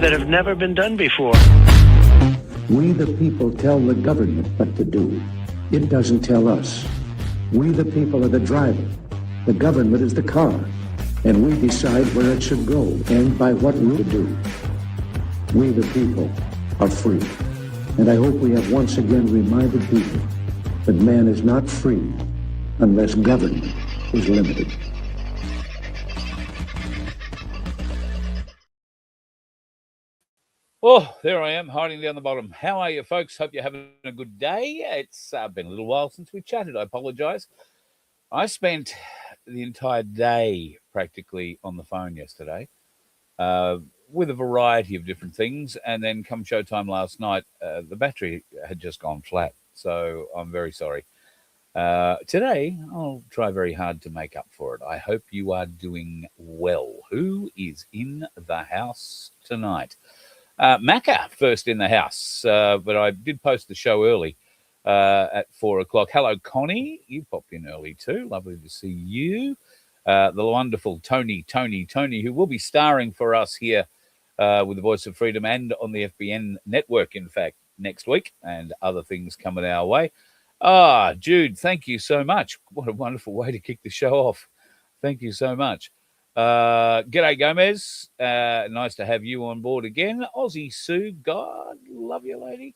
that have never been done before. We the people tell the government what to do. It doesn't tell us. We the people are the driver. The government is the car. And we decide where it should go and by what route to do. We the people are free. And I hope we have once again reminded people that man is not free unless government is limited. Oh, there I am, hiding down the bottom. How are you, folks? Hope you're having a good day. It's been a little while since we chatted. I apologise. I spent the entire day practically on the phone yesterday with a variety of different things. And then come showtime last night, the battery had just gone flat. So I'm very sorry. Today, I'll try very hard to make up for it. I hope you are doing well. Who is in the house tonight? Macca first in the house, but I did post the show early at 4 o'clock. Hello, Connie. You popped in early too. Lovely to see you. The wonderful Tony, who will be starring for us here with the Voice of Freedom and on the FBN network, in fact, next week, and other things coming our way. Jude, thank you so much. What a wonderful way to kick the show off. Thank you so much. G'day, Gomez. Nice to have you on board again. Aussie Sue, God love you, lady.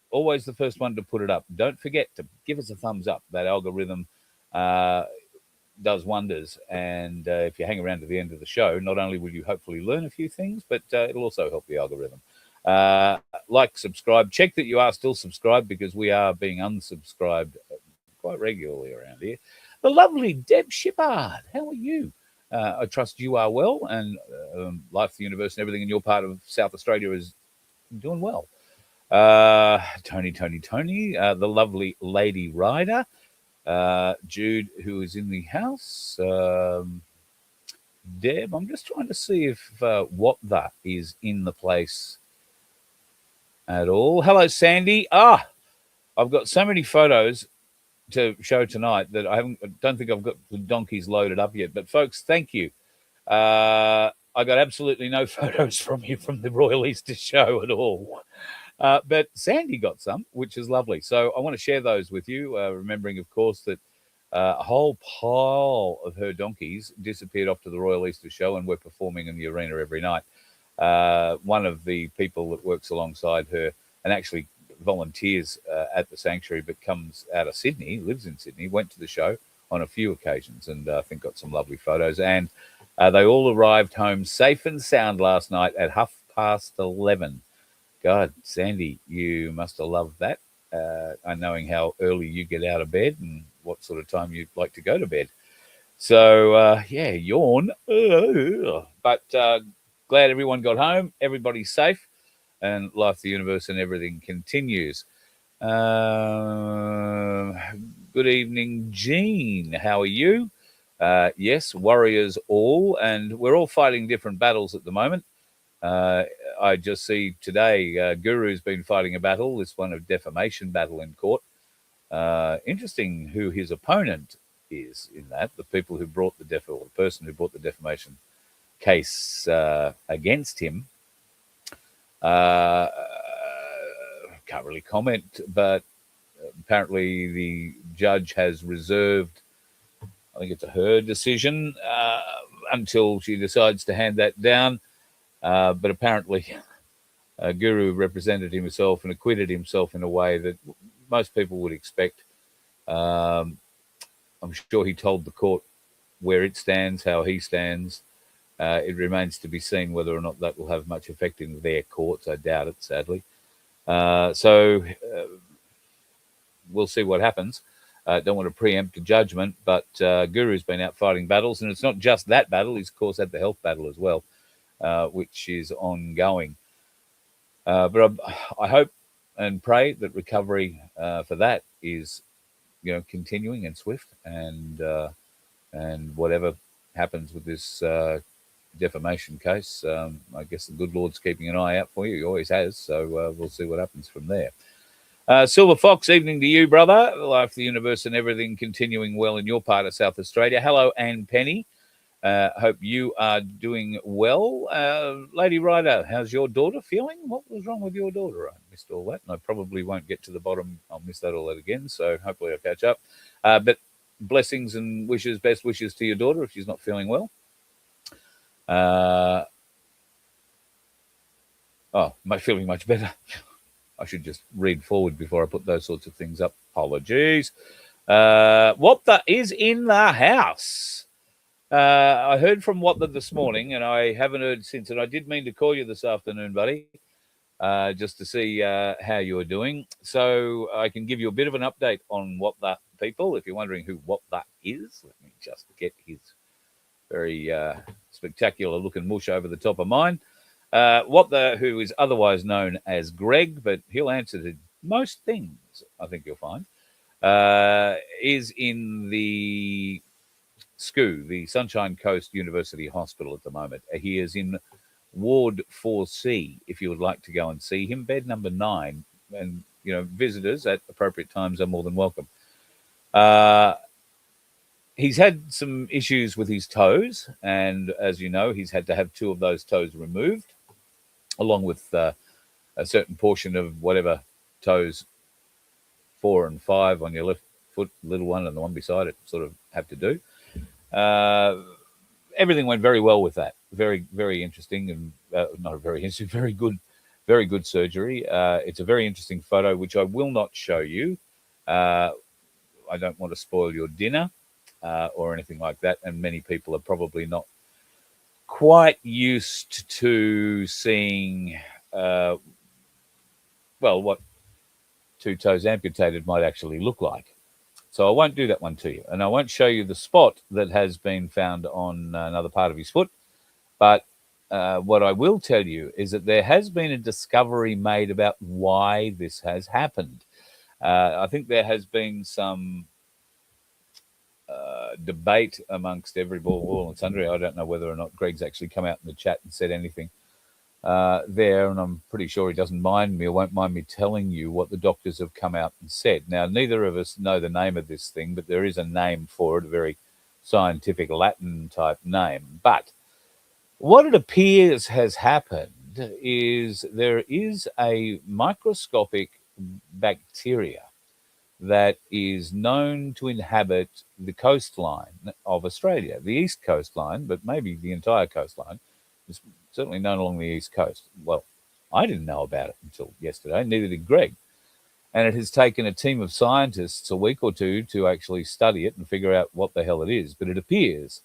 Always the first one to put it up. Don't forget to give us a thumbs up. That algorithm does wonders. And if you hang around to the end of the show, not only will you hopefully learn a few things, but it'll also help the algorithm. Like, subscribe. Check that you are still subscribed, because we are being unsubscribed quite regularly around here. The lovely Deb Shippard, how are you? I trust you are well, and life, the universe, and everything in your part of South Australia is doing well. Tony, the lovely Lady Ryder, Jude, who is in the house. Deb, I'm just trying to see if what that is in the place at all. Hello, Sandy. I've got so many photos to show tonight that I don't think I've got the donkeys loaded up yet. But folks, thank you. I got absolutely no photos from you from the Royal Easter show at all. But Sandy got some, which is lovely. So I want to share those with you, remembering, of course, that a whole pile of her donkeys disappeared off to the Royal Easter show, and we're performing in the arena every night. One of the people that works alongside her and actually volunteers at the sanctuary, but comes out of Sydney, lives in Sydney, went to the show on a few occasions, and I think got some lovely photos. And they all arrived home safe and sound last night at 11:30. God, Sandy, you must have loved that. And knowing how early you get out of bed and what sort of time you'd like to go to bed. So, yawn. But glad everyone got home. Everybody's safe. And life, the universe, and everything continues. Good evening, Jean. How are you? Yes, warriors all. And we're all fighting different battles at the moment. I just see today Guru's been fighting a battle, this one of defamation battle in court. Interesting who his opponent is in that. The people who brought the person who brought the defamation case against him. Can't really comment, but apparently the judge has reserved, I think it's a her decision, until she decides to hand that down. But apparently Guru represented himself and acquitted himself in a way that most people would expect. I'm sure he told the court where it stands, how he stands. It remains to be seen whether or not that will have much effect in their courts. I doubt it, sadly. So we'll see what happens. Don't want to preempt a judgment, but Guru's been out fighting battles, and it's not just that battle. He's, of course, had the health battle as well, which is ongoing. But I hope and pray that recovery for that is, continuing and swift, and whatever happens with this defamation case, I guess the good Lord's keeping an eye out for you. He always has. So we'll see what happens from there. Silver Fox, evening to you, brother. Life, the universe, and everything continuing well in your part of South Australia. Hello, Anne Penny. Hope you are doing well. Lady Ryder, how's your daughter feeling? What was wrong with your daughter? I missed all that, and I probably won't get to the bottom. I'll miss that all that again, so hopefully I'll catch up. But blessings and wishes, best wishes to your daughter if she's not feeling well. Feeling much better. I should just read forward before I put those sorts of things up. Apologies. What the is in the house? I heard from What the this morning, and I haven't heard since. And I did mean to call you this afternoon, buddy, just to see how you're doing. So I can give you a bit of an update on What the people. If you're wondering who What the is, let me just get his very spectacular looking mush over the top of mine. What the who is otherwise known as Greg, but he'll answer to most things, I think you'll find, is in the SCU, the Sunshine Coast University Hospital at the moment. He is in Ward 4C, if you would like to go and see him, bed number 9. And, visitors at appropriate times are more than welcome. He's had some issues with his toes, and as you know, he's had to have 2 of those toes removed, along with a certain portion of whatever toes 4 and 5 on your left foot, little one, and the one beside it sort of have to do. Everything went very well with that. Very, very interesting, and not very interesting, very good surgery. It's a very interesting photo, which I will not show you. I don't want to spoil your dinner or anything like that, and many people are probably not quite used to seeing, what 2 toes amputated might actually look like. So I won't do that one to you. And I won't show you the spot that has been found on another part of his foot. But what I will tell you is that there has been a discovery made about why this has happened. I think there has been some debate amongst every ball and sundry. I don't know whether or not Greg's actually come out in the chat and said anything there, and I'm pretty sure he doesn't mind me or won't mind me telling you what the doctors have come out and said. Now, neither of us know the name of this thing, but there is a name for it, a very scientific Latin type name. But what it appears has happened is there is a microscopic bacteria that is known to inhabit the coastline of Australia, the east coastline, but maybe the entire coastline. It's certainly known along the east coast. Well, I didn't know about it until yesterday, neither did Greg. And it has taken a team of scientists a week or two to actually study it and figure out what the hell it is. But it appears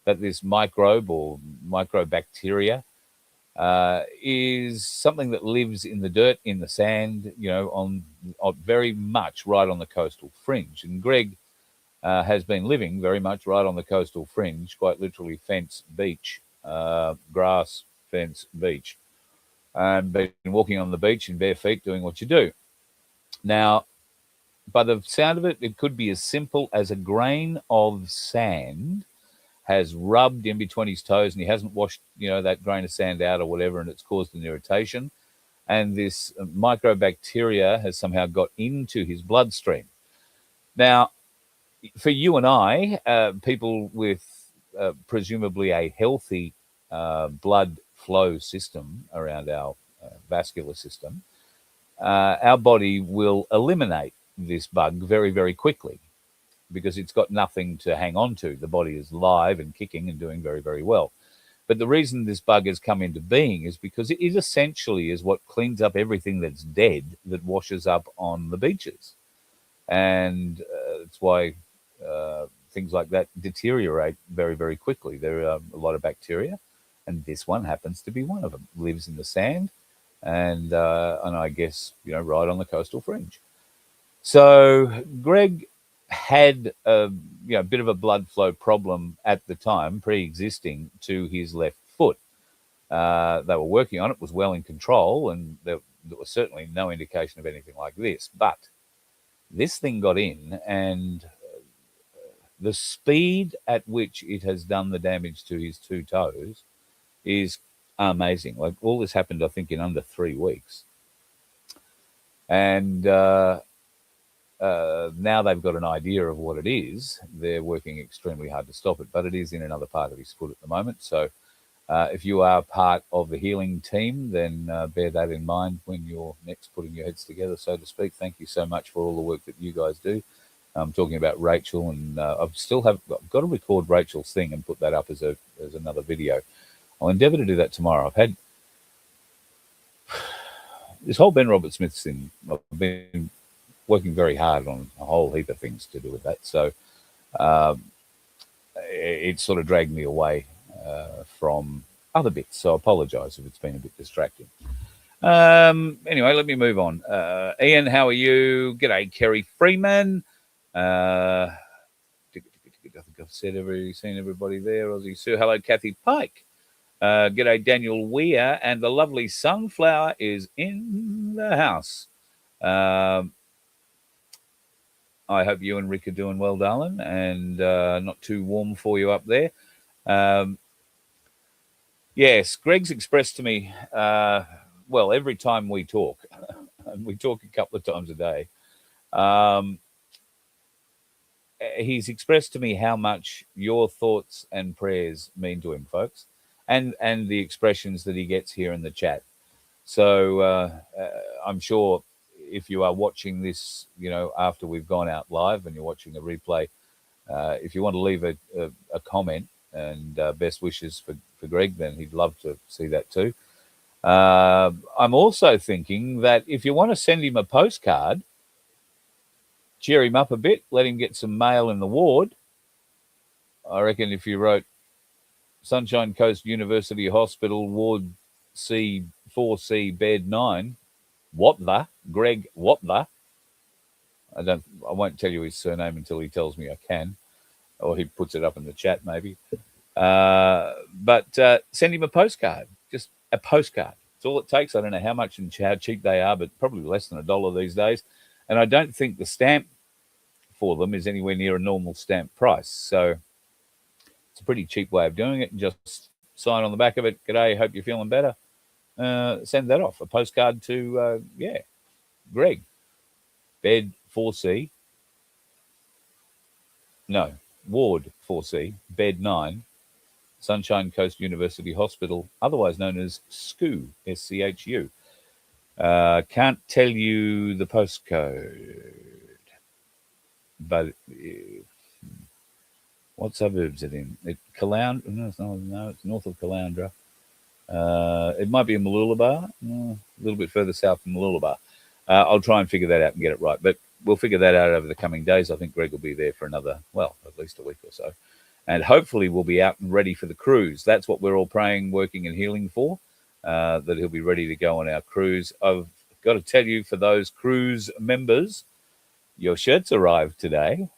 that this microbe or microbacteria is something that lives in the dirt, in the sand, on very much right on the coastal fringe. And Greg has been living very much right on the coastal fringe, quite literally fence, beach, grass, fence, beach, and been walking on the beach in bare feet doing what you do. Now, by the sound of it, it could be as simple as a grain of sand has rubbed in between his toes and he hasn't washed, that grain of sand out or whatever, and it's caused an irritation. And this microbacteria has somehow got into his bloodstream. Now, for you and I, people with presumably a healthy blood flow system around our vascular system, our body will eliminate this bug very, very quickly because it's got nothing to hang on to. The body is live and kicking and doing very, very well. But the reason this bug has come into being is because it essentially is what cleans up everything that's dead that washes up on the beaches. And that's why things like that deteriorate very, very quickly. There are a lot of bacteria, and this one happens to be one of them. Lives in the sand, and I guess, right on the coastal fringe. So Greg had a bit of a blood flow problem at the time, pre-existing to his left foot. They were working on it, was well in control, and there was certainly no indication of anything like this. But this thing got in, and the speed at which it has done the damage to his 2 toes is amazing. Like, all this happened, I think, in under 3 weeks. And now they've got an idea of what it is. They're working extremely hard to stop it, but it is in another part of his foot at the moment. So if you are part of the healing team, then bear that in mind when you're next putting your heads together, so to speak. Thank you so much for all the work that you guys do. I'm talking about Rachel, and I've got to record Rachel's thing and put that up as another video. I'll endeavour to do that tomorrow. I've had this whole Ben Robert Smith thing. I've been working very hard on a whole heap of things to do with that. So it sort of dragged me away from other bits. So I apologise if it's been a bit distracting. Anyway, let me move on. Ian, how are you? G'day, Kerry Freeman. I think I've seen everybody there. Aussie Sue. Hello, Kathy Pike. G'day, Daniel Weir. And the lovely Sunflower is in the house. I hope you and Rick are doing well, darling, and not too warm for you up there. Yes, Greg's expressed to me, well, every time we talk, and we talk a couple of times a day, he's expressed to me how much your thoughts and prayers mean to him, folks, and the expressions that he gets here in the chat. So I'm sure if you are watching this, after we've gone out live and you're watching a replay, if you want to leave a comment and best wishes for Greg, then he'd love to see that too. I'm also thinking that if you want to send him a postcard, cheer him up a bit, let him get some mail in the ward. I reckon if you wrote Sunshine Coast University Hospital, Ward C, 4C, Bed 9, Greg Watler. I won't tell you his surname until he tells me I can, or he puts it up in the chat maybe. But send him a postcard, just a postcard. It's all it takes. I don't know how much and how cheap they are, but probably less than $1 these days. And I don't think the stamp for them is anywhere near a normal stamp price. So it's a pretty cheap way of doing it. And just sign on the back of it, "G'day, hope you're feeling better." Send that off. A postcard to, Greg. Bed 4C. No, Ward 4C, Bed 9, Sunshine Coast University Hospital, otherwise known as SCHU, SCHU. Can't tell you the postcode, but what suburbs is it in? Caloundra? No, it's north of Caloundra. It might be in Mooloolaba, a little bit further south from Mooloolaba. I'll try and figure that out and get it right, but we'll figure that out over the coming days. I think Greg will be there for another, at least a week or so. And hopefully we'll be out and ready for the cruise. That's what we're all praying, working and healing for, that he'll be ready to go on our cruise. I've got to tell you, for those cruise members, your shirts arrived today.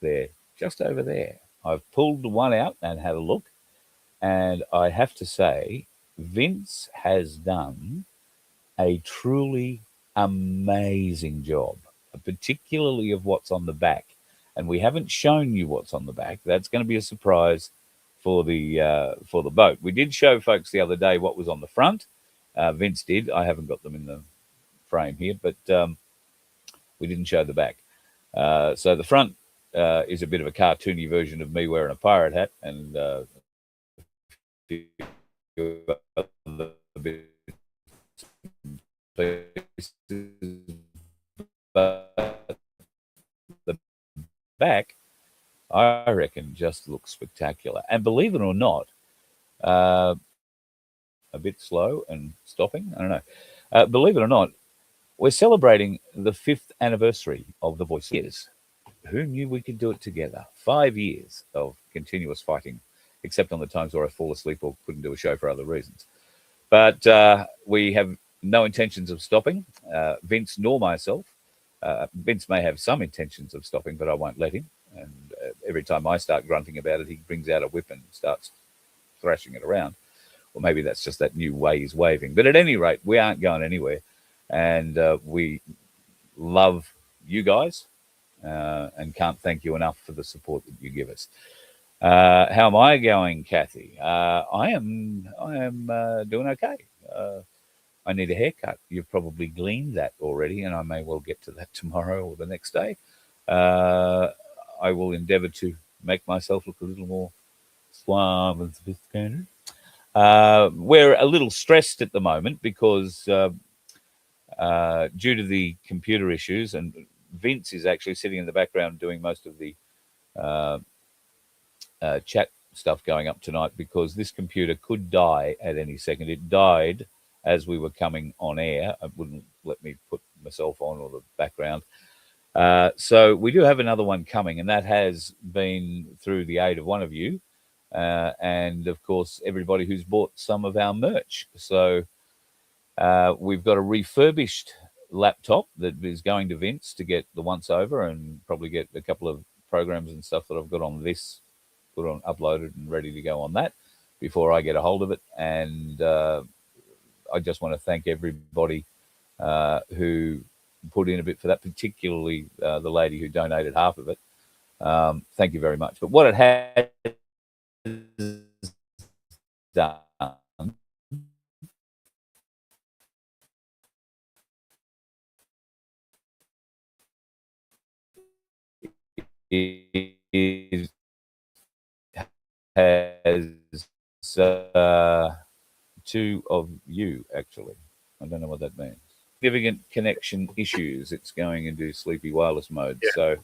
They're just over there. I've pulled one out and had a look. And I have to say, Vince has done a truly amazing job, particularly of what's on the back. And we haven't shown you what's on the back. That's going to be a surprise for the boat. We did show folks the other day what was on the front. Vince did. I haven't got them in the frame here, but we didn't show the back. So the front is a bit of a cartoony version of me wearing a pirate hat, and but the back, I reckon, just looks spectacular. And believe it or not, a bit slow and stopping, I don't know. Believe it or not, we're celebrating the 5th anniversary of the Vocie years. Who knew we could do it together? 5 years of continuous fighting, except on the times where I fall asleep or couldn't do a show for other reasons. But we have no intentions of stopping, Vince nor myself. Vince may have some intentions of stopping, but I won't let him. And every time I start grunting about it, he brings out a whip and starts thrashing it around. Or maybe that's just that new way he's waving. But at any rate, we aren't going anywhere. And we love you guys and can't thank you enough for the support that you give us. How am I going, Kathy? I am doing okay. I need a haircut. You've probably gleaned that already, and I may well get to that tomorrow or the next day. I will endeavour to make myself look a little more suave and sophisticated. We're a little stressed at the moment because due to the computer issues, and Vince is actually sitting in the background doing most of the chat stuff going up tonight, because this computer could die at any second. It died as we were coming on air. It wouldn't let me put myself on or the background. So we do have another one coming, and that has been through the aid of one of you. And of course, everybody who's bought some of our merch. So we've got a refurbished laptop that is going to Vince to get the once over, and probably get a couple of programs and stuff that I've got on this put on, uploaded and ready to go on that before I get a hold of it. And I just want to thank everybody who put in a bit for that, particularly the lady who donated half of it. Thank you very much. But what it has done is has two of you, actually. I don't know what that means. Significant connection issues. It's going into sleepy wireless mode. Yeah.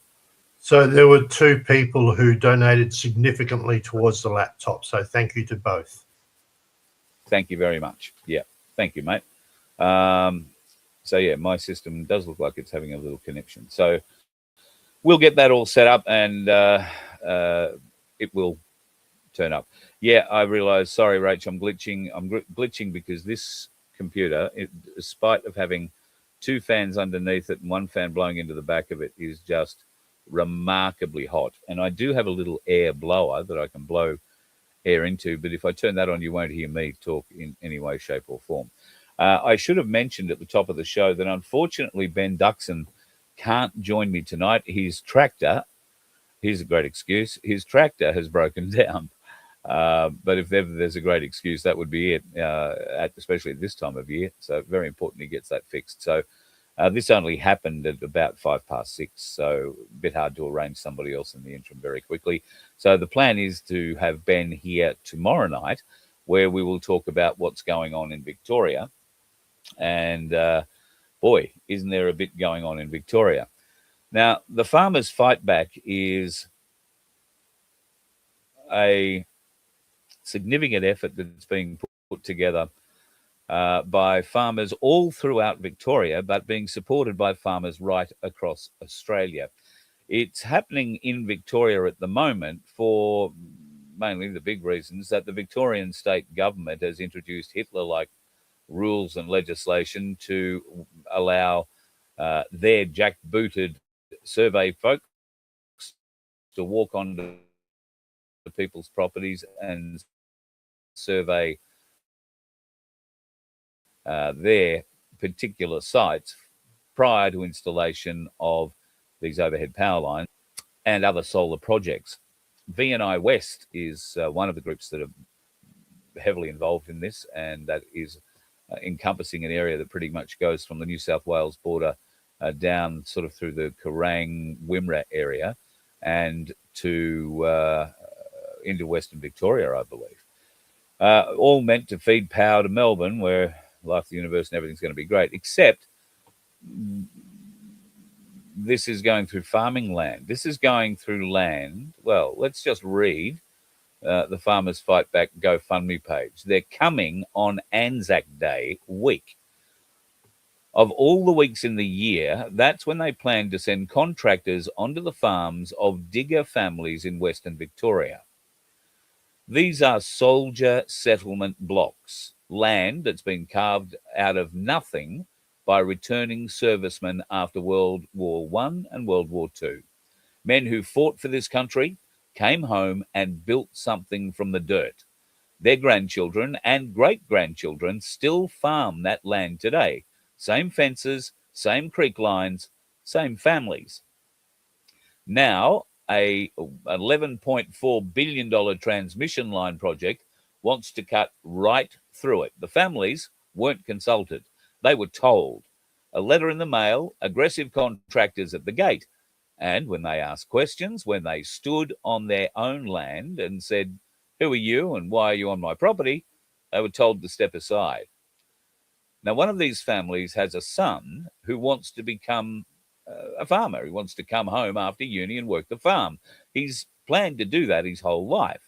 So there were two people who donated significantly towards the laptop. So thank you to both. Thank you very much. Yeah. Thank you, mate. So yeah, my system does look like it's having a little connection. So we'll get that all set up, and it will turn up. Yeah, I realize. Sorry, Rach, I'm glitching. I'm glitching because this computer, despite of having two fans underneath it and one fan blowing into the back of it, is just remarkably hot. And I do have a little air blower that I can blow air into, but if I turn that on, you won't hear me talk in any way, shape, or form. I should have mentioned at the top of the show that unfortunately Ben Duxsan can't join me tonight. His tractor, here's a great excuse, his tractor has broken down. But if ever there's a great excuse, that would be it, especially at this time of year. So very important he gets that fixed. So this only happened at about 6:05, so a bit hard to arrange somebody else in the interim very quickly. So the plan is to have Ben here tomorrow night, where we will talk about what's going on in Victoria. And boy, isn't there a bit going on in Victoria. Now, the Farmers Fight Back is a significant effort that's being put together by farmers all throughout Victoria, but being supported by farmers right across Australia. It's happening in Victoria at the moment for mainly the big reasons that the Victorian state government has introduced Hitler-like rules and legislation to allow their jackbooted survey folks to walk onto people's properties and survey their particular sites prior to installation of these overhead power lines and other solar projects. VNI West is one of the groups that are heavily involved in this, and that is encompassing an area that pretty much goes from the New South Wales border down sort of through the Kerrang, Wimmera area and to into Western Victoria, I believe. All meant to feed power to Melbourne, where life, the universe, and everything's going to be great, except this is going through farming land. This is going through land. Well, let's just read the Farmers Fight Back GoFundMe page. They're coming on Anzac Day week. Of all the weeks in the year, that's when they plan to send contractors onto the farms of digger families in Western Victoria. These are soldier settlement blocks, land that's been carved out of nothing by returning servicemen after World War I and World War II. Men who fought for this country, came home and built something from the dirt. Their grandchildren and great-grandchildren still farm that land today. Same fences, same creek lines, same families. Now, a $11.4 billion transmission line project wants to cut right through it. The families weren't consulted. They were told. A letter in the mail, aggressive contractors at the gate. And when they asked questions, when they stood on their own land and said, "Who are you and why are you on my property?" they were told to step aside. Now, one of these families has a son who wants to become a farmer. He wants to come home after uni and work the farm. He's planned to do that his whole life.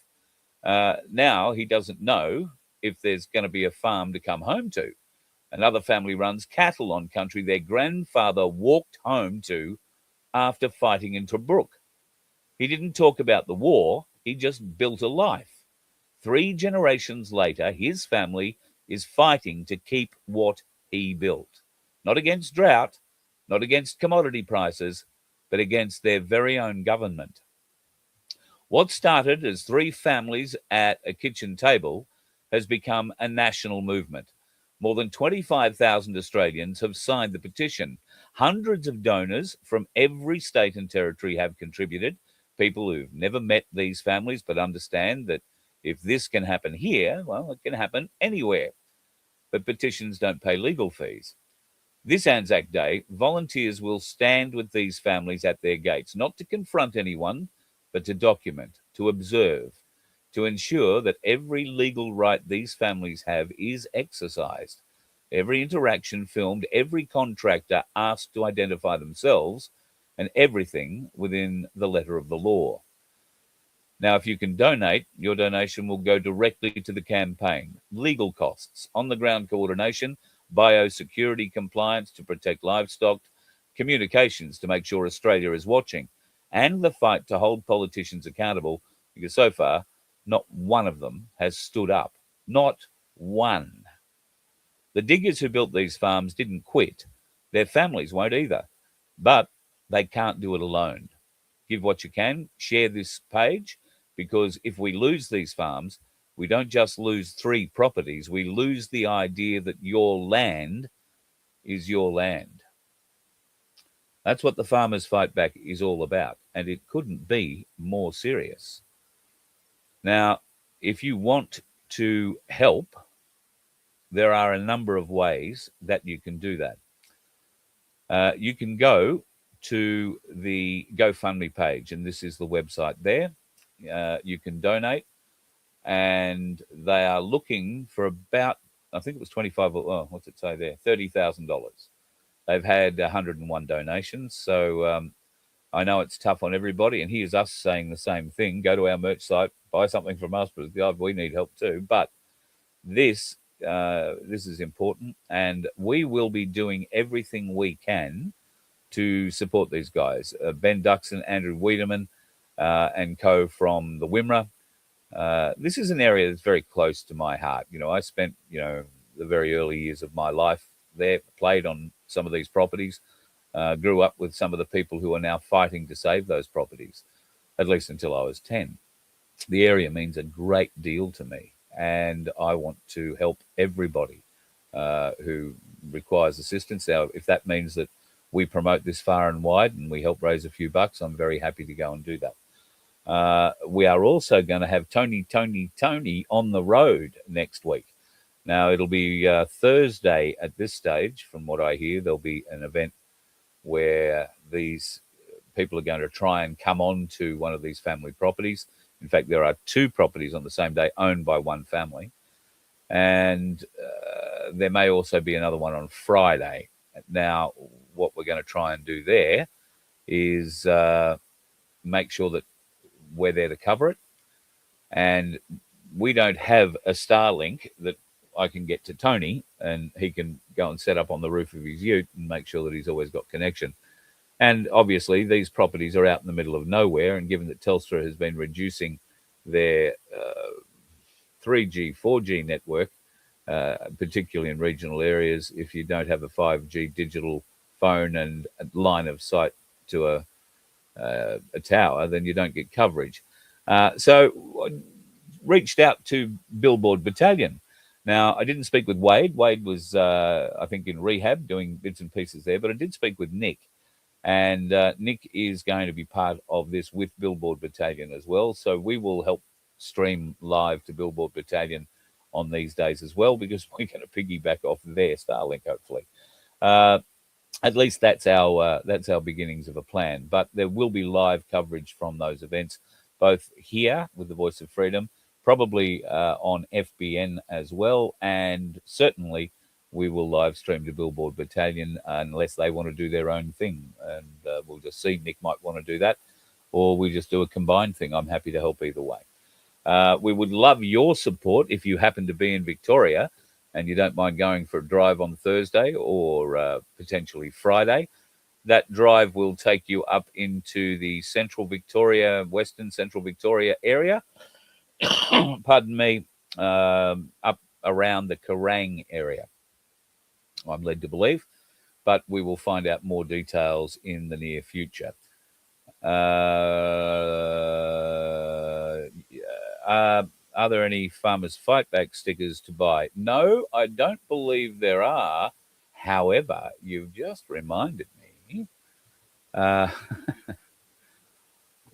Now he doesn't know if there's going to be a farm to come home to. Another family runs cattle on country their grandfather walked home to after fighting in Tobruk. He didn't talk about the war, he just built a life. 3 generations later, his family is fighting to keep what he built. Not against drought, not against commodity prices, but against their very own government. What started as 3 families at a kitchen table has become a national movement. More than 25,000 Australians have signed the petition. Hundreds of donors from every state and territory have contributed. People who've never met these families but understand that if this can happen here, well, it can happen anywhere. But petitions don't pay legal fees. This Anzac Day, volunteers will stand with these families at their gates, not to confront anyone, but to document, to observe, to ensure that every legal right these families have is exercised. Every interaction filmed, every contractor asked to identify themselves, and everything within the letter of the law. Now, if you can donate, your donation will go directly to the campaign. Legal costs, on-the-ground coordination, biosecurity compliance to protect livestock, communications to make sure Australia is watching, and the fight to hold politicians accountable, because so far, not one of them has stood up. Not one. The diggers who built these farms didn't quit. Their families won't either. But they can't do it alone. Give what you can. Share this page, because if we lose these farms, we don't just lose 3 properties. We lose the idea that your land is your land. That's what the Farmers Fight Back is all about, and it couldn't be more serious. Now, if you want to help, there are a number of ways that you can do that. You can go to the GoFundMe page, and this is the website there. You can donate, and they are looking for about, I think it was 25, what's it say there? $30,000. They've had 101 donations, so I know it's tough on everybody, and here's us saying the same thing. Go to our merch site, buy something from us, but God, we need help too. But this is important, and we will be doing everything we can to support these guys. Ben Duxsan, Andrew Wiedemann, and co from the Wimmera. This is an area that's very close to my heart. You know, I spent, the very early years of my life there, played on some of these properties, grew up with some of the people who are now fighting to save those properties, at least until I was 10. The area means a great deal to me, and I want to help everybody who requires assistance. Now, if that means that we promote this far and wide and we help raise a few bucks, I'm very happy to go and do that. We are also going to have Tony on the road next week. Now, it'll be Thursday at this stage. From what I hear, there'll be an event where these people are going to try and come on to one of these family properties. In fact, there are 2 properties on the same day owned by one family. And there may also be another one on Friday. Now, what we're going to try and do there is make sure that we're there to cover it. And we don't have a Starlink that I can get to Tony, and he can go and set up on the roof of his ute and make sure that he's always got connection. And obviously, these properties are out in the middle of nowhere, and given that Telstra has been reducing their 3G, 4G network, particularly in regional areas, if you don't have a 5G digital phone and a line of sight to a tower, then you don't get coverage. So I reached out to Billboard Battalion. Now, I didn't speak with Wade. Wade was, I think, in rehab doing bits and pieces there, but I did speak with Nick. And Nick is going to be part of this with Billboard Battalion as well. So we will help stream live to Billboard Battalion on these days as well, because we're going to piggyback off their Starlink, hopefully. At least that's our beginnings of a plan. But there will be live coverage from those events, both here with the Voice of Freedom, probably on FBN as well, and certainly we will live stream to Billboard Battalion unless they want to do their own thing, and we'll just see. Nick might want to do that, or we just do a combined thing. I'm happy to help either way. We would love your support if you happen to be in Victoria and you don't mind going for a drive on Thursday or potentially Friday. That drive will take you up into the Western Central Victoria area. Pardon me, up around the Kerrang area, I'm led to believe, but we will find out more details in the near future. Are there any Farmers Fightback stickers to buy? No, I don't believe there are. However, you've just reminded me.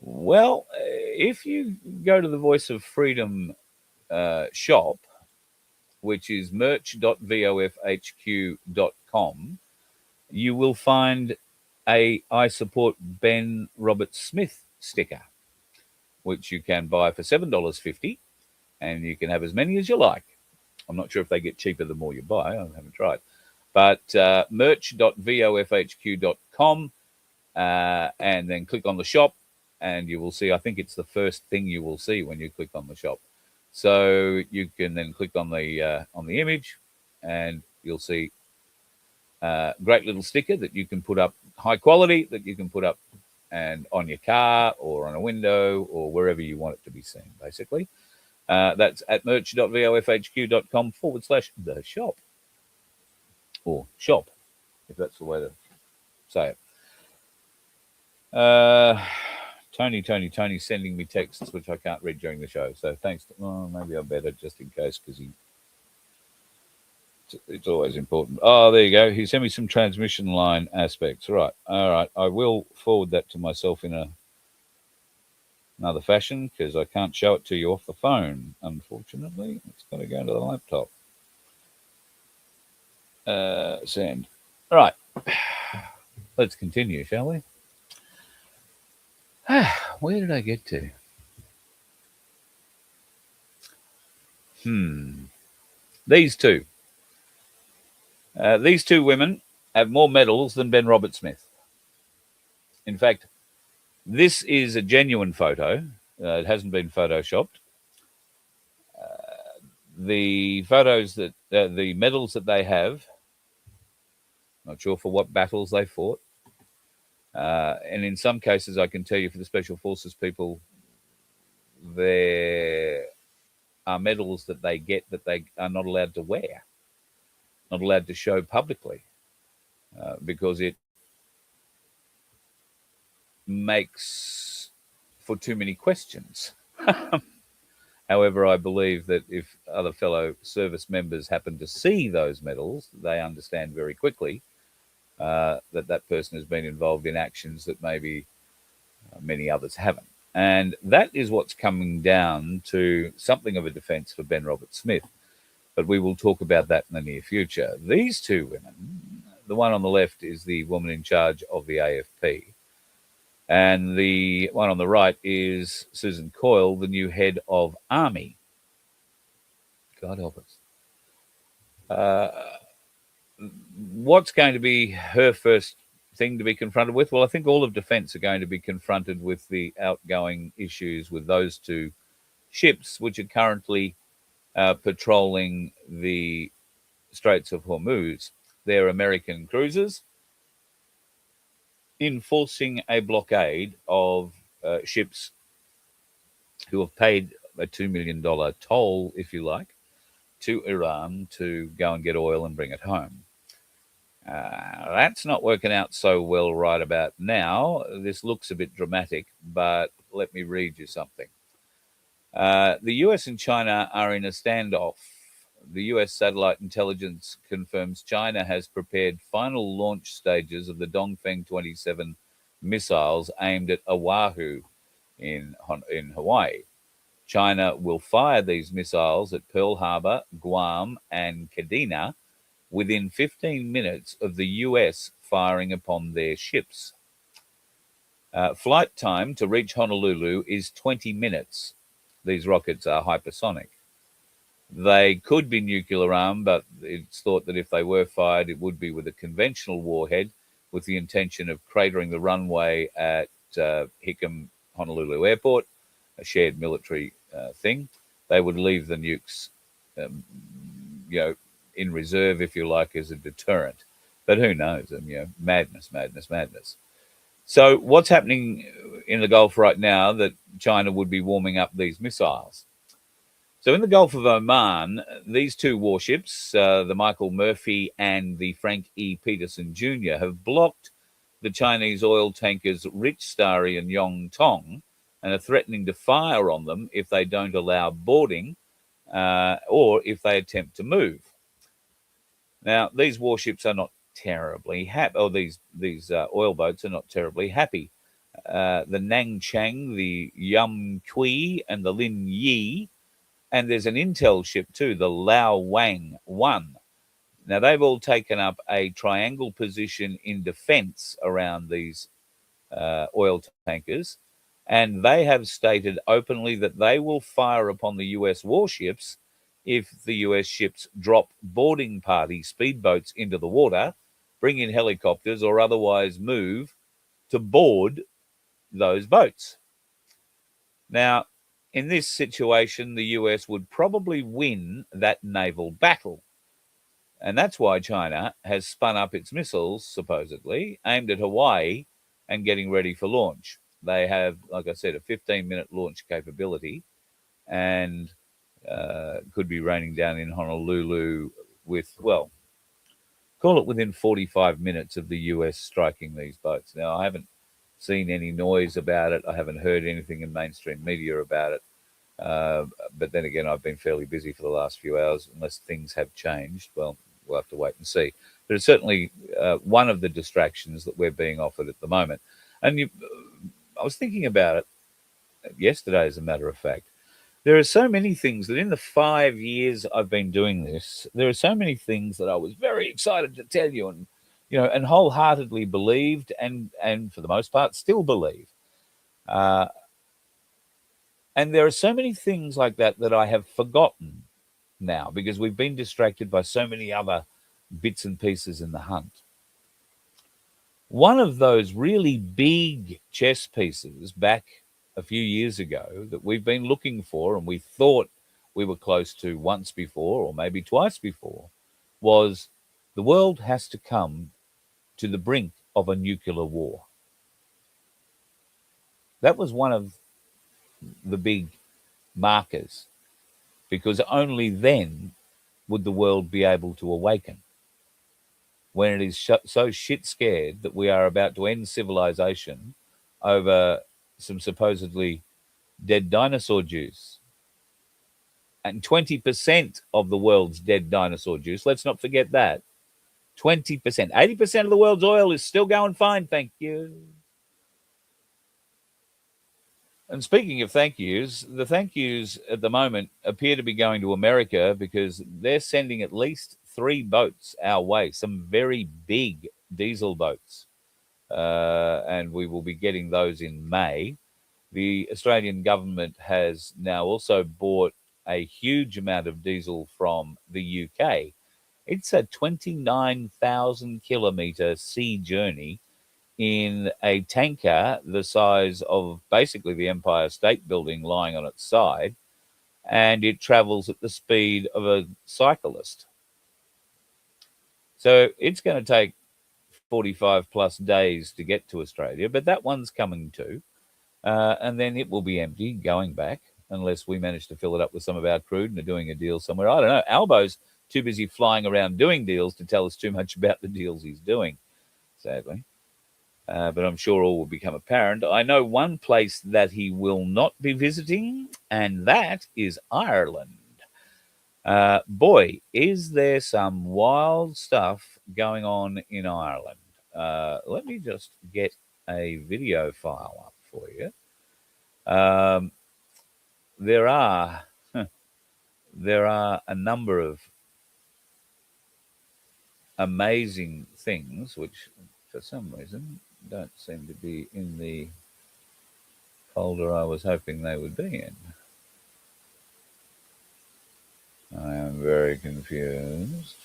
Well, if you go to the Voice of Freedom shop, which is merch.vofhq.com, you will find a I Support Ben Robert Smith sticker, which you can buy for $7.50, and you can have as many as you like. I'm not sure if they get cheaper the more you buy. I haven't tried. But merch.vofhq.com, and then click on the shop, and you will see, I think it's the first thing you will see when you click on the shop. So you can then click on the image, and you'll see a great little sticker that you can put up, high quality, that you can put up and on your car or on a window or wherever you want it to be seen, basically. That's at merch.vofhq.com/the shop, or shop, if that's the way to say it. Tony sending me texts which I can't read during the show. So thanks. Maybe I better, just in case, because it's always important. Oh, there you go. He sent me some transmission line aspects. Right. All right. I will forward that to myself in another fashion, because I can't show it to you off the phone, unfortunately. It's got to go into the laptop. Send. All right. Let's continue, shall we? Where did I get to? These two women have more medals than Ben Robert Smith. In fact, this is a genuine photo. It hasn't been photoshopped. The photos that the medals that they have, not sure for what battles they fought. And in some cases, I can tell you, for the Special Forces people, there are medals that they get that they are not allowed to wear, not allowed to show publicly, because it makes for too many questions. However, I believe that if other fellow service members happen to see those medals, they understand very quickly that person has been involved in actions that maybe many others haven't. And that is what's coming down to something of a defense for Ben Robert Smith. But we will talk about that in the near future. These two women, the one on the left is the woman in charge of the AFP, and the one on the right is Susan Coyle, the new head of Army. God help us. What's going to be her first thing to be confronted with? Well, I think all of defence are going to be confronted with the outgoing issues with those two ships, which are currently patrolling the Straits of Hormuz. They're American cruisers enforcing a blockade of ships who have paid a $2 million toll, if you like, to Iran to go and get oil and bring it home. That's not working out so well right about now. This looks a bit dramatic, but let me read you something. The US and China are in a standoff. The US satellite intelligence confirms China has prepared final launch stages of the Dongfeng 27 missiles aimed at Oahu in Hawaii. China will fire these missiles at Pearl Harbor, Guam, and Kadena within 15 minutes of the US firing upon their ships. Flight time to reach Honolulu is 20 minutes. These rockets are hypersonic. They could be nuclear armed, but it's thought that if they were fired, it would be with a conventional warhead with the intention of cratering the runway at Hickam Honolulu Airport, a shared military thing. They would leave the nukes, in reserve, if you like, as a deterrent. But who knows? And, madness. So what's happening in the Gulf right now that China would be warming up these missiles? So in the Gulf of Oman, these two warships, the Michael Murphy and the Frank E. Peterson Jr., have blocked the Chinese oil tankers Rich Starry and Yong Tong and are threatening to fire on them if they don't allow boarding or if they attempt to move. Now, these warships are not terribly happy, or these oil boats are not terribly happy. The Nangchang, the Yum Kui, and the Lin Yi, and there's an intel ship too, the Lao Wang 1. Now, they've all taken up a triangle position in defense around these oil tankers, and they have stated openly that they will fire upon the US warships if the US ships drop boarding party speedboats into the water, bring in helicopters, or otherwise move to board those boats. Now, in this situation, the US would probably win that naval battle. And that's why China has spun up its missiles, supposedly, aimed at Hawaii and getting ready for launch. They have, like I said, a 15-minute launch capability and could be raining down in Honolulu with, well, call it within 45 minutes of the US striking these boats. Now, I haven't seen any noise about it. I haven't heard anything in mainstream media about it. But then again, I've been fairly busy for the last few hours. Unless things have changed, well, we'll have to wait and see. But it's certainly one of the distractions that we're being offered at the moment. And I was thinking about it yesterday, as a matter of fact. There are so many things that in the 5 years I've been doing this, there are so many things that I was very excited to tell you and wholeheartedly believed and for the most part still believe. And there are so many things like that I have forgotten now because we've been distracted by so many other bits and pieces in the hunt. One of those really big chess pieces back a few years ago that we've been looking for and we thought we were close to once before or maybe twice before was the world has to come to the brink of a nuclear war. That was one of the big markers because only then would the world be able to awaken. When it is so shit scared that we are about to end civilization over some supposedly dead dinosaur juice. And 20% of the world's dead dinosaur juice, let's not forget that. 20%. 80% of the world's oil is still going fine, thank you. And speaking of thank yous, the thank yous at the moment appear to be going to America because they're sending at least 3 boats our way, some very big diesel boats. And we will be getting those in May. The Australian government has now also bought a huge amount of diesel from the UK. It's a 29,000 kilometre sea journey in a tanker the size of basically the Empire State Building lying on its side, and it travels at the speed of a cyclist. So it's going to take 45 plus days to get to Australia, but that one's coming too. And then it will be empty going back unless we manage to fill it up with some of our crude and are doing a deal somewhere. I don't know. Albo's too busy flying around doing deals to tell us too much about the deals he's doing, sadly. But I'm sure all will become apparent. I know one place that he will not be visiting, and that is Ireland. Boy, is there some wild stuff going on in Ireland. Let me just get a video file up for you. there are a number of amazing things which, for some reason, don't seem to be in the folder I was hoping they would be in. I am very confused.